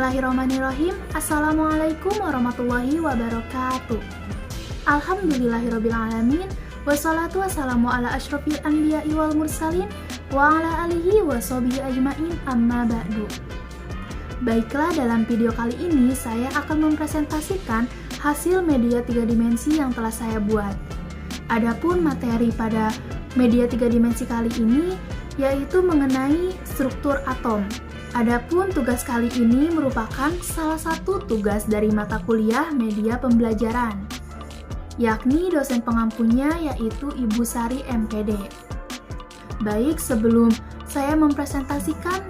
Bismillahirrahmanirrahim. Assalamualaikum warahmatullahi wabarakatuh. Alhamdulillahirrabbilalamin. Wassalatu wassalamu ala asyrofil anbiya'i wal mursalin wa ala alihi wa sahbihi ajmain amma ba'du. Baiklah, dalam video kali ini saya akan mempresentasikan hasil media 3 dimensi yang telah saya buat. Adapun materi pada media 3 dimensi kali ini yaitu mengenai struktur atom. Adapun tugas kali ini merupakan salah satu tugas dari mata kuliah media pembelajaran, yakni dosen pengampunya yaitu Ibu Sari MPD. Baik, sebelum saya mempresentasikan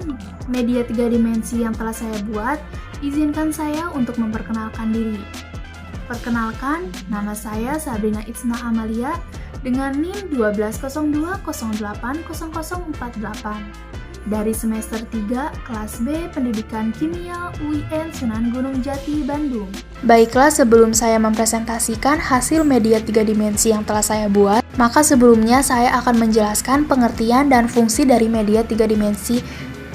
media 3 dimensi yang telah saya buat, izinkan saya untuk memperkenalkan diri. Perkenalkan, nama saya Sabrina Itsna Amalia dengan NIM 1202080048 dari semester 3 kelas B Pendidikan Kimia UIN Sunan Gunung Jati, Bandung. Baiklah, sebelum saya mempresentasikan hasil media 3 dimensi yang telah saya buat, maka sebelumnya saya akan menjelaskan pengertian dan fungsi dari media 3 dimensi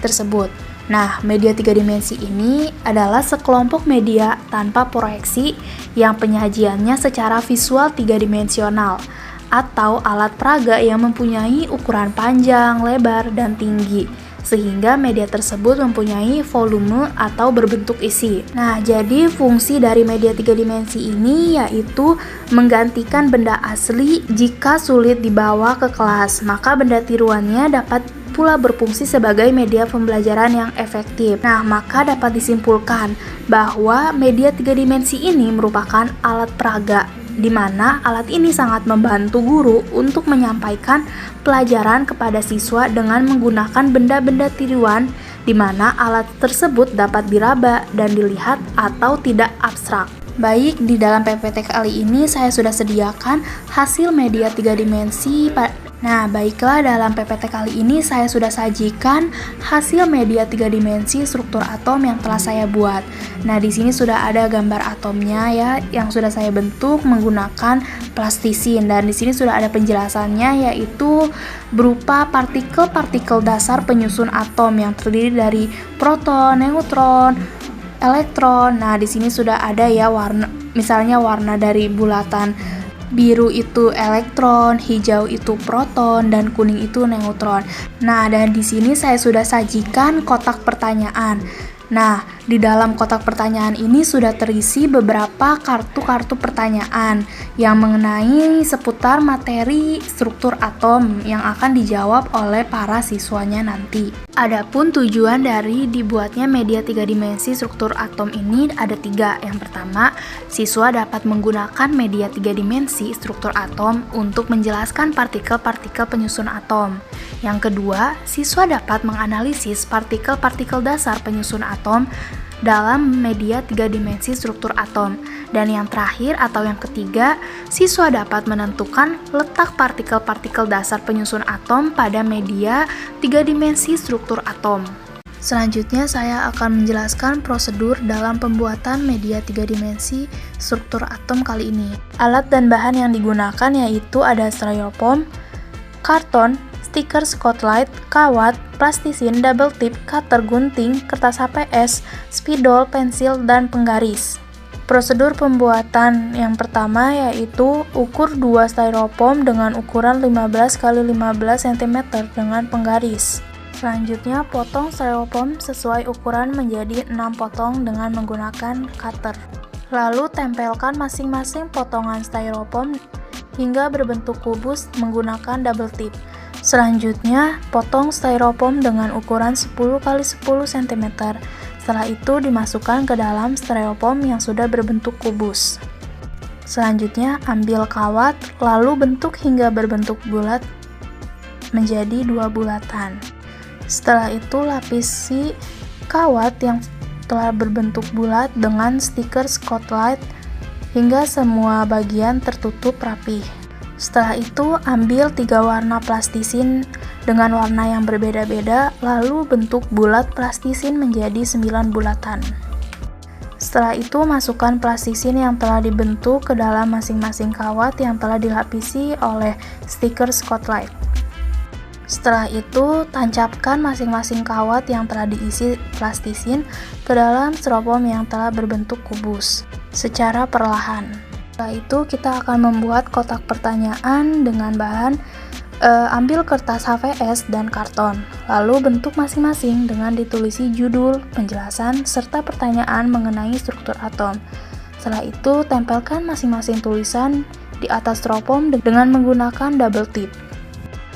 tersebut. Nah, media 3 dimensi ini adalah sekelompok media tanpa proyeksi yang penyajiannya secara visual 3-dimensional, atau alat peraga yang mempunyai ukuran panjang, lebar, dan tinggi, sehingga media tersebut mempunyai volume atau berbentuk isi. Nah, jadi fungsi dari media 3 dimensi ini yaitu menggantikan benda asli jika sulit dibawa ke kelas, maka benda tiruannya dapat pula berfungsi sebagai media pembelajaran yang efektif. Nah, maka dapat disimpulkan bahwa media 3 dimensi ini merupakan alat peraga, di mana alat ini sangat membantu guru untuk menyampaikan pelajaran kepada siswa dengan menggunakan benda-benda tiruan, di mana alat tersebut dapat diraba dan dilihat atau tidak abstrak. Baik, di dalam PPT kali ini saya sudah sediakan hasil media 3 dimensi. Nah, baiklah, dalam PPT kali ini saya sudah sajikan hasil media 3 dimensi struktur atom yang telah saya buat. Nah, di sini sudah ada gambar atomnya ya, yang sudah saya bentuk menggunakan plastisin, dan di sini sudah ada penjelasannya, yaitu berupa partikel-partikel dasar penyusun atom yang terdiri dari proton, neutron, elektron. Nah, di sini sudah ada ya warna, misalnya warna dari bulatan biru itu elektron, hijau itu proton, dan kuning itu neutron. Nah, dan di sini saya sudah sajikan kotak pertanyaan. Nah, di dalam kotak pertanyaan ini sudah terisi beberapa kartu-kartu pertanyaan yang mengenai seputar materi struktur atom yang akan dijawab oleh para siswanya nanti. Adapun tujuan dari dibuatnya media 3 dimensi struktur atom ini ada 3. Yang pertama, siswa dapat menggunakan media 3 dimensi struktur atom untuk menjelaskan partikel-partikel penyusun atom. Yang kedua, siswa dapat menganalisis partikel-partikel dasar penyusun atom dalam media 3 dimensi struktur atom. Dan yang terakhir atau yang ketiga, siswa dapat menentukan letak partikel-partikel dasar penyusun atom pada media 3 dimensi struktur atom. Selanjutnya saya akan menjelaskan prosedur dalam pembuatan media 3 dimensi struktur atom kali ini. Alat dan bahan yang digunakan yaitu ada styrofoam, karton, stiker Scotch-Lite, kawat, plastisin, double tip, cutter gunting, kertas HPS, spidol, pensil, dan penggaris. Prosedur pembuatan yang pertama yaitu ukur 2 styrofoam dengan ukuran 15 x 15 cm dengan penggaris. Selanjutnya, potong styrofoam sesuai ukuran menjadi 6 potong dengan menggunakan cutter. Lalu tempelkan masing-masing potongan styrofoam hingga berbentuk kubus menggunakan double tip. Selanjutnya, potong styrofoam dengan ukuran 10 x 10 cm. Setelah itu dimasukkan ke dalam styrofoam yang sudah berbentuk kubus. Selanjutnya, ambil kawat, lalu bentuk hingga berbentuk bulat menjadi 2 bulatan. Setelah itu, lapisi kawat yang telah berbentuk bulat dengan stiker Scotch-Lite hingga semua bagian tertutup rapi. Setelah itu, ambil 3 warna plastisin dengan warna yang berbeda-beda, lalu bentuk bulat plastisin menjadi 9 bulatan. Setelah itu, masukkan plastisin yang telah dibentuk ke dalam masing-masing kawat yang telah dilapisi oleh stiker Scotch-Lite. Setelah itu, tancapkan masing-masing kawat yang telah diisi plastisin ke dalam styrofoam yang telah berbentuk kubus secara perlahan. Setelah itu, kita akan membuat kotak pertanyaan dengan bahan ambil kertas HVS dan karton, lalu bentuk masing-masing dengan ditulisi judul, penjelasan, serta pertanyaan mengenai struktur atom. Setelah itu, tempelkan masing-masing tulisan di atas styrofoam dengan menggunakan double tip.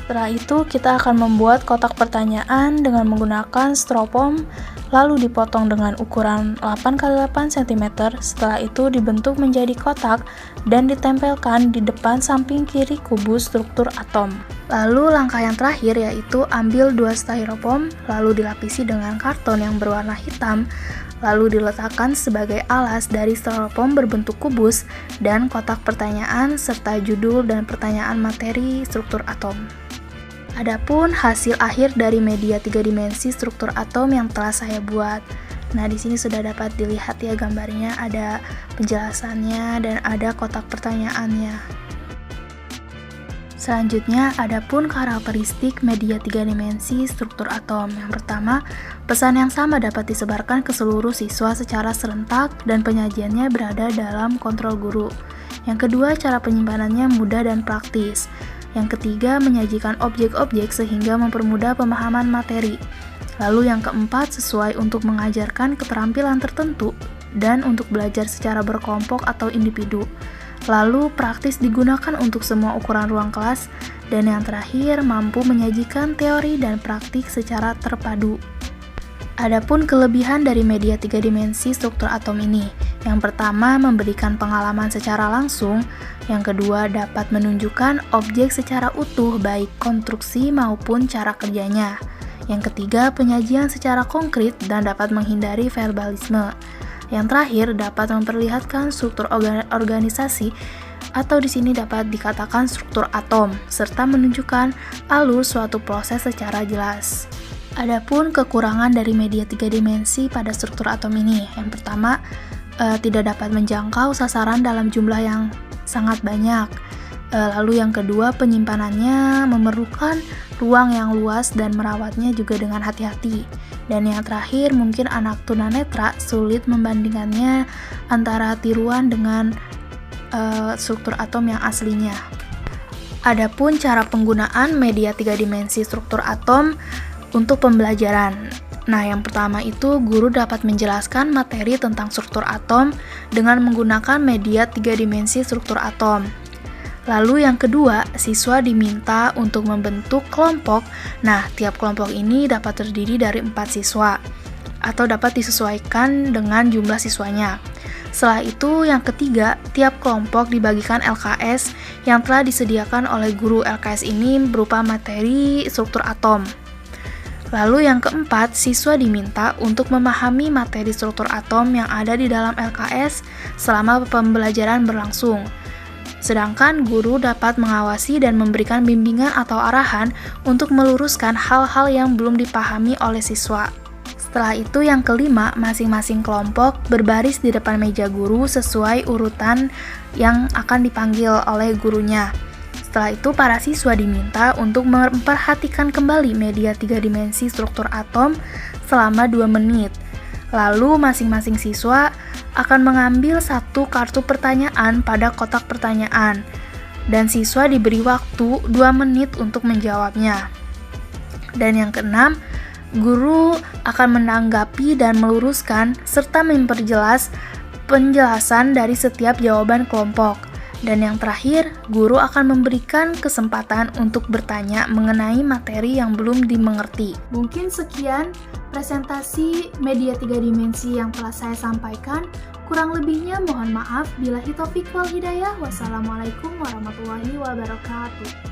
Setelah itu, kita akan membuat kotak pertanyaan dengan menggunakan styrofoam, lalu dipotong dengan ukuran 8x8 cm. Setelah itu dibentuk menjadi kotak dan ditempelkan di depan samping kiri kubus struktur atom. Lalu langkah yang terakhir yaitu ambil 2 styrofoam, lalu dilapisi dengan karton yang berwarna hitam, lalu diletakkan sebagai alas dari styrofoam berbentuk kubus dan kotak pertanyaan serta judul dan pertanyaan materi struktur atom. Adapun hasil akhir dari media 3 dimensi struktur atom yang telah saya buat. Nah, di sini sudah dapat dilihat ya gambarnya, ada penjelasannya dan ada kotak pertanyaannya. Selanjutnya, adapun karakteristik media 3 dimensi struktur atom. Yang pertama, pesan yang sama dapat disebarkan ke seluruh siswa secara serentak dan penyajiannya berada dalam kontrol guru. Yang kedua, cara penyimpanannya mudah dan praktis. Yang ketiga, menyajikan objek-objek sehingga mempermudah pemahaman materi. Lalu yang keempat, sesuai untuk mengajarkan keterampilan tertentu dan untuk belajar secara berkelompok atau individu. Lalu praktis digunakan untuk semua ukuran ruang kelas. Dan yang terakhir, mampu menyajikan teori dan praktik secara terpadu. Adapun kelebihan dari media 3 dimensi struktur atom ini, yang pertama memberikan pengalaman secara langsung, yang kedua dapat menunjukkan objek secara utuh baik konstruksi maupun cara kerjanya, yang ketiga penyajian secara konkret dan dapat menghindari verbalisme, yang terakhir dapat memperlihatkan struktur organisasi atau di sini dapat dikatakan struktur atom serta menunjukkan alur suatu proses secara jelas. Adapun kekurangan dari media 3 dimensi pada struktur atom ini, yang pertama, tidak dapat menjangkau sasaran dalam jumlah yang sangat banyak. Lalu yang kedua, penyimpanannya memerlukan ruang yang luas dan merawatnya juga dengan hati-hati. Dan yang terakhir, mungkin anak tunanetra sulit membandingkannya antara tiruan dengan struktur atom yang aslinya. Adapun cara penggunaan media 3 dimensi struktur atom untuk pembelajaran. Nah, yang pertama itu guru dapat menjelaskan materi tentang struktur atom dengan menggunakan media 3 dimensi struktur atom. Lalu yang kedua, siswa diminta untuk membentuk kelompok. Nah, tiap kelompok ini dapat terdiri dari 4 siswa atau dapat disesuaikan dengan jumlah siswanya. Setelah itu, yang ketiga, tiap kelompok dibagikan LKS yang telah disediakan oleh guru. LKS ini berupa materi struktur atom. Lalu yang keempat, siswa diminta untuk memahami materi struktur atom yang ada di dalam LKS selama pembelajaran berlangsung. Sedangkan guru dapat mengawasi dan memberikan bimbingan atau arahan untuk meluruskan hal-hal yang belum dipahami oleh siswa. Setelah itu yang kelima, masing-masing kelompok berbaris di depan meja guru sesuai urutan yang akan dipanggil oleh gurunya. Setelah itu, para siswa diminta untuk memperhatikan kembali media 3 dimensi struktur atom selama 2 menit. Lalu, masing-masing siswa akan mengambil 1 kartu pertanyaan pada kotak pertanyaan, dan siswa diberi waktu 2 menit untuk menjawabnya. Dan yang keenam, guru akan menanggapi dan meluruskan serta memperjelas penjelasan dari setiap jawaban kelompok. Dan yang terakhir, guru akan memberikan kesempatan untuk bertanya mengenai materi yang belum dimengerti. Mungkin sekian presentasi media 3 dimensi yang telah saya sampaikan. Kurang lebihnya mohon maaf. Billahi taufiq wal hidayah. Wassalamualaikum warahmatullahi wabarakatuh.